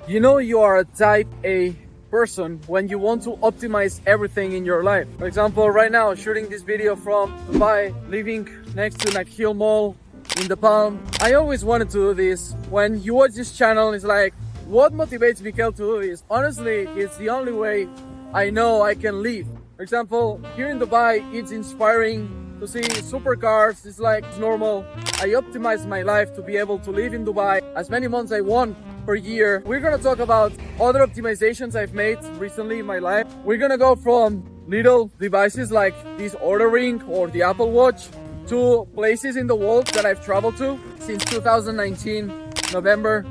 You know you are a type A person when you want to optimize everything in your life. For example, right now shooting this video from Dubai, living next to Miquel Mall in the Palm. I always wanted to do this. When you watch this channel, it's like, what motivates Miquel to do this? Honestly, it's the only way I know I can live. For example, here in Dubai, it's inspiring to see supercars. It's like normal. I optimize my life to be able to live in Dubai as many months I want per year. We're gonna talk about other optimizations I've made recently in my life. We're gonna go from little devices like this Oura Ring or the Apple Watch to places in the world that I've traveled to. Since 2019, November,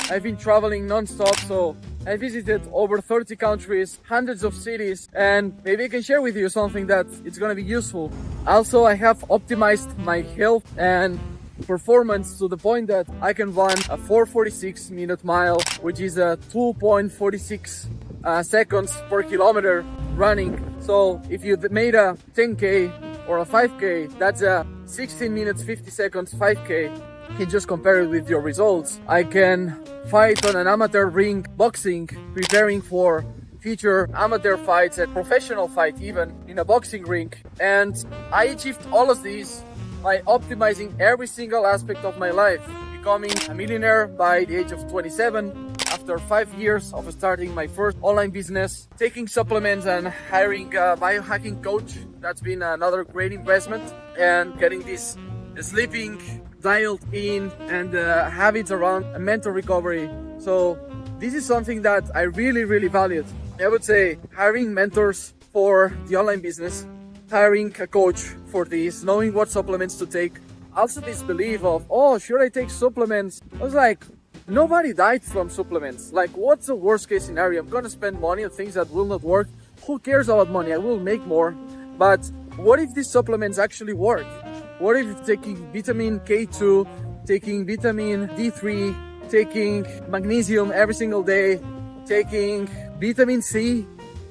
I've been traveling non-stop, so I visited over 30 countries, hundreds of cities, and maybe I can share with you something that it's gonna be useful. Also, I have optimized my health and performance to the point that I can run a 4:46 minute mile, which is a 2.46 seconds per kilometer running. So if you made a 10K or a 5K, that's a 16 minutes 50 seconds 5K. You can just compare it with your results. I can fight on an amateur ring, boxing, preparing for future amateur fights and professional fight even in a boxing ring. And I achieved all of these by optimizing every single aspect of my life, becoming a millionaire by the age of 27 after 5 years of starting my first online business, taking supplements and hiring a biohacking coach. That's been another great investment, and getting this sleeping dialed in and habits around mental recovery. So this is something that I really valued. I would say hiring mentors for the online business, hiring a coach for this, knowing what supplements to take. Also this belief of, oh, should I take supplements? I was like, nobody died from supplements. Like, what's the worst case scenario? I'm gonna spend money on things that will not work. Who cares about money? I will make more. But what if these supplements actually work? What if taking vitamin K2, taking vitamin D3, taking magnesium every single day, taking vitamin C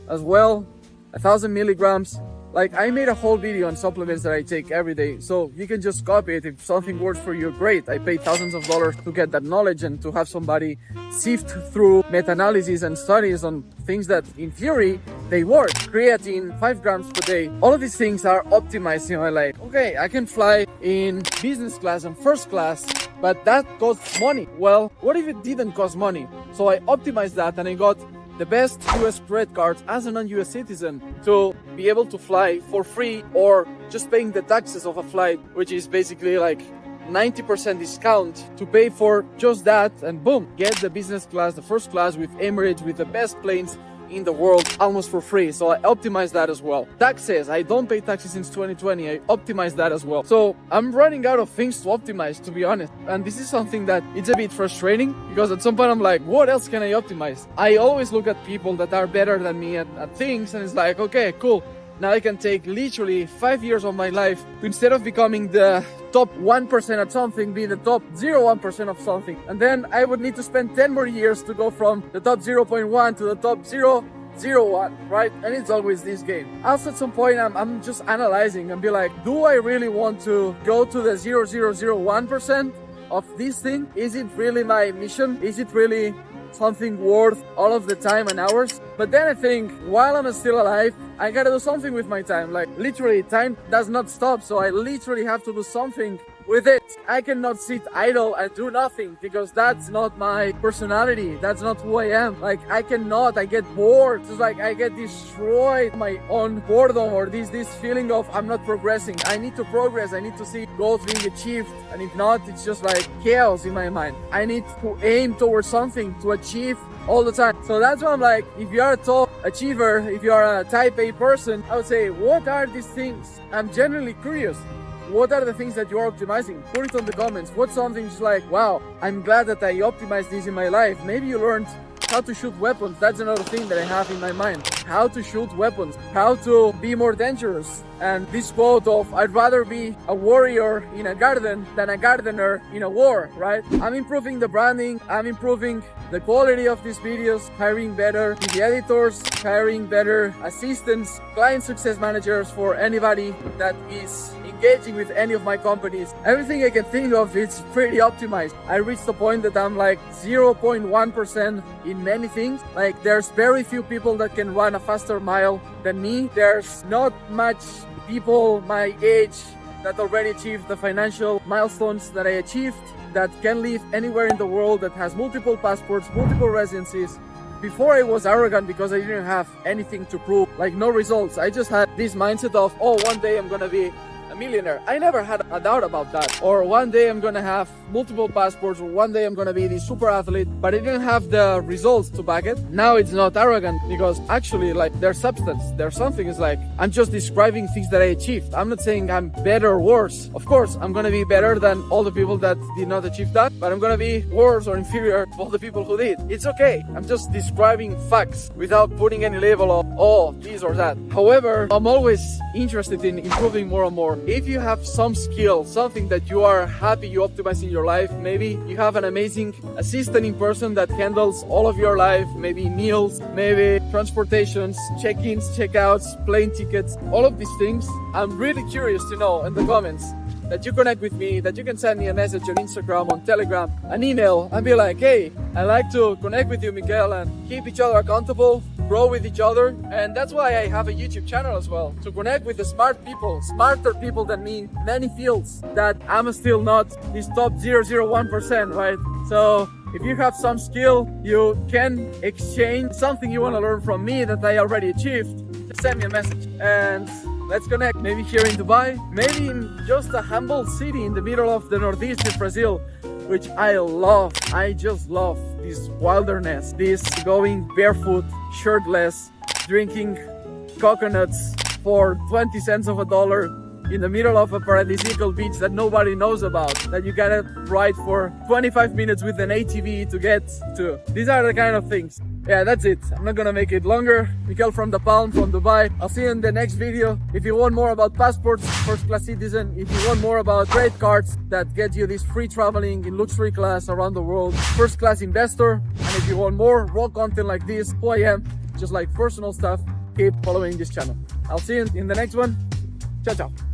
as well, 1,000 milligrams. Like, I made a whole video on supplements that I take every day, so you can just copy it. If something works for you, great. I paid thousands of dollars to get that knowledge and to have somebody sift through meta-analysis and studies on things that in theory they work. Creatine, 5 grams per day. All of these things are optimized in my life. Okay, I can fly in business class and first class, but that costs money. Well, what if it didn't cost money? So I optimized that and I got the best US credit cards as a non-US citizen to be able to fly for free, or just paying the taxes of a flight, which is basically like 90% discount to pay for just that, and boom, get the business class, the first class with Emirates, with the best planes in the world, almost for free. So I optimized that as well. Taxes, I don't pay taxes since 2020. I optimized that as well. So I'm running out of things to optimize, to be honest. And this is something that it's a bit frustrating, because at some point I'm like, what else can I optimize? I always look at people that are better than me at things, and it's like, okay, cool. Now I can take literally 5 years of my life to, instead of becoming the top 1% at something, be the top 0.1% of something. And then I would need to spend 10 more years to go from the top 0.1 to the top 0.01, right? And it's always this game. Also at some point I'm just analyzing and be like, do I really want to go to the 0.001% of this thing? Is it really my mission? Is it really something worth all of the time and hours? But then I think, while I'm still alive, I gotta do something with my time. Like, literally, time does not stop, so I literally have to do something with it. I cannot sit idle and do nothing, because that's not my personality. That's not who I am. Like, I get bored. It's like I get destroyed my own boredom, or this feeling of I'm not progressing. I need to progress. I need to see goals being achieved. And if not, it's just like chaos in my mind. I need to aim towards something to achieve all the time. So that's why I'm like, if you are a top achiever, if you are a type A person, I would say, what are these things? I'm genuinely curious. What are the things that you are optimizing? Put it on the comments. What's something just like, wow, I'm glad that I optimized this in my life. Maybe you learned how to shoot weapons. That's another thing that I have in my mind. How to shoot weapons, how to be more dangerous. And this quote of, I'd rather be a warrior in a garden than a gardener in a war, right? I'm improving the branding, I'm improving the quality of these videos, hiring better video editors, hiring better assistants, client success managers for anybody that is in engaging with any of my companies. Everything I can think of is pretty optimized. I reached the point that I'm like 0.1% in many things. Like there's very few people that can run a faster mile than me. There's not much people my age that already achieved the financial milestones that I achieved, that can live anywhere in the world, that has multiple passports, multiple residencies. Before I was arrogant because I didn't have anything to prove, like no results. I just had this mindset of, oh, one day I'm gonna be a millionaire. I never had a doubt about that. Or one day I'm gonna have multiple passports, or one day I'm gonna be this super athlete, but I didn't have the results to back it. Now it's not arrogant because actually like there's substance, there's something. It's like I'm just describing things that I achieved. I'm not saying I'm better or worse. Of course, I'm gonna be better than all the people that did not achieve that, but I'm gonna be worse or inferior to all the people who did. It's okay. I'm just describing facts without putting any label of, oh, this or that. However, I'm always interested in improving more and more. If you have some skill, something that you are happy you optimize in your life, maybe you have an amazing assistant in person that handles all of your life, maybe meals, maybe transportations, check-ins, check-outs, plane tickets, all of these things. I'm really curious to know in the comments that you connect with me, that you can send me a message on Instagram, on Telegram, an email, and be like, hey, I like to connect with you, Miquel, and keep each other accountable, grow with each other. And that's why I have a YouTube channel as well, to connect with the smart people, smarter people than me in many fields that I'm still not this top 0.01%, right? So if you have some skill, you can exchange something you want to learn from me that I already achieved, just send me a message and let's connect. Maybe here in Dubai, maybe in just a humble city in the middle of the northeast of Brazil, which I love. I just love this wilderness, this going barefoot, shirtless, drinking coconuts for 20 cents of a dollar in the middle of a paradisiacal beach that nobody knows about, that you gotta ride for 25 minutes with an ATV to get to. These are the kind of things. Yeah, that's it. I'm not gonna make it longer. Miquel from the Palm, from Dubai. I'll see you in the next video. If you want more about passports, first class citizen, if you want more about credit cards that get you this free traveling in luxury class around the world, first class investor, and if you want more raw content like this, who I am, just like personal stuff, keep following this channel. I'll see you in the next one. Ciao, ciao.